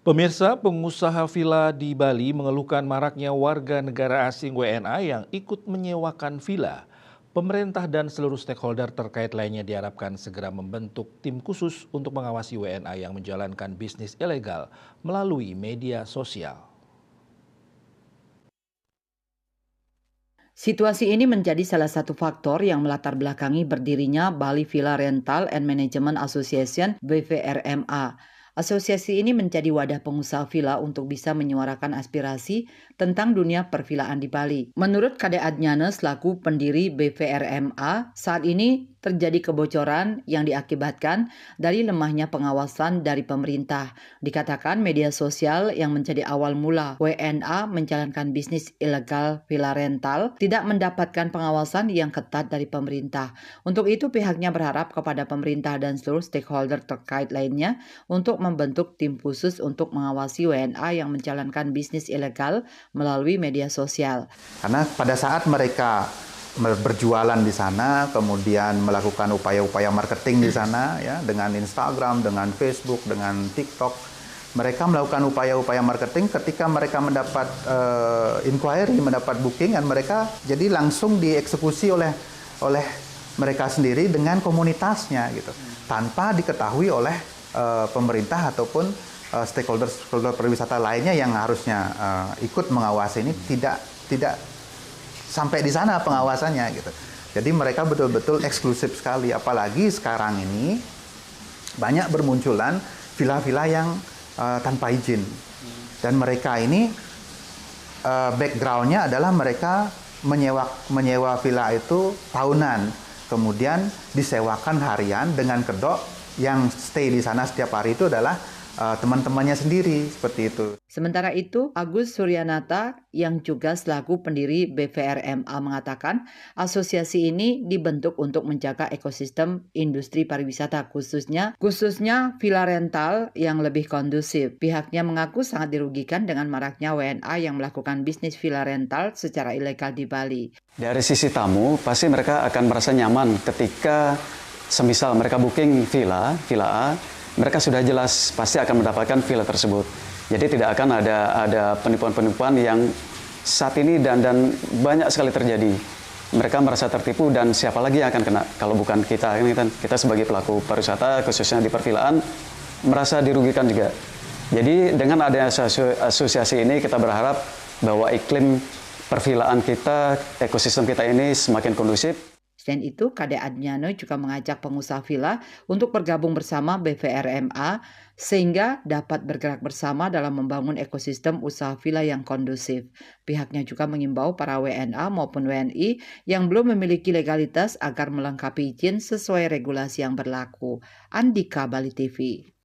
Pemirsa, pengusaha villa di Bali mengeluhkan maraknya warga negara asing WNA yang ikut menyewakan villa. Pemerintah dan seluruh stakeholder terkait lainnya diharapkan segera membentuk tim khusus untuk mengawasi WNA yang menjalankan bisnis ilegal melalui media sosial. Situasi ini menjadi salah satu faktor yang melatar belakangi berdirinya Bali Villa Rental and Management Association (BVRMA). Asosiasi ini menjadi wadah pengusaha villa untuk bisa menyuarakan aspirasi tentang dunia pervilaan di Bali. Menurut Kade Adnyana selaku pendiri BVRMA, saat ini terjadi kebocoran yang diakibatkan dari lemahnya pengawasan dari pemerintah. Dikatakan media sosial yang menjadi awal mula WNA menjalankan bisnis ilegal villa rental tidak mendapatkan pengawasan yang ketat dari pemerintah. Untuk itu pihaknya berharap kepada pemerintah dan seluruh stakeholder terkait lainnya untuk membentuk tim khusus untuk mengawasi WNA yang menjalankan bisnis ilegal melalui media sosial. Karena pada saat mereka berjualan di sana, kemudian melakukan upaya-upaya marketing di sana, ya, dengan Instagram, dengan Facebook, dengan TikTok, mereka melakukan upaya-upaya marketing ketika mereka mendapat inquiry, mendapat booking, dan mereka jadi langsung dieksekusi oleh mereka sendiri dengan komunitasnya, gitu, tanpa diketahui oleh pemerintah ataupun stakeholder pariwisata lainnya yang harusnya ikut mengawasi ini tidak sampai di sana pengawasannya, gitu. Jadi mereka betul-betul eksklusif sekali, apalagi sekarang ini banyak bermunculan villa-villa yang tanpa izin. Dan mereka ini background-nya adalah mereka menyewa villa itu tahunan, kemudian disewakan harian dengan kedok yang stay di sana setiap hari itu adalah teman-temannya sendiri, seperti itu. Sementara itu, Agus Suryanata yang juga selaku pendiri BVRMA mengatakan asosiasi ini dibentuk untuk menjaga ekosistem industri pariwisata khususnya villa rental yang lebih kondusif. Pihaknya mengaku sangat dirugikan dengan maraknya WNA yang melakukan bisnis villa rental secara ilegal di Bali. Dari sisi tamu, pasti mereka akan merasa nyaman ketika semisal mereka booking villa A, mereka sudah jelas pasti akan mendapatkan villa tersebut. Jadi tidak akan ada penipuan-penipuan yang saat ini dan banyak sekali terjadi. Mereka merasa tertipu dan siapa lagi yang akan kena kalau bukan kita. Kita sebagai pelaku pariwisata khususnya di pervilaan merasa dirugikan juga. Jadi dengan adanya asosiasi ini kita berharap bahwa iklim pervilaan kita, ekosistem kita ini semakin kondusif. Selain itu, Kade Adnyano juga mengajak pengusaha villa untuk bergabung bersama BVRMA sehingga dapat bergerak bersama dalam membangun ekosistem usaha villa yang kondusif. Pihaknya juga mengimbau para WNA maupun WNI yang belum memiliki legalitas agar melengkapi izin sesuai regulasi yang berlaku. Andika, Bali TV.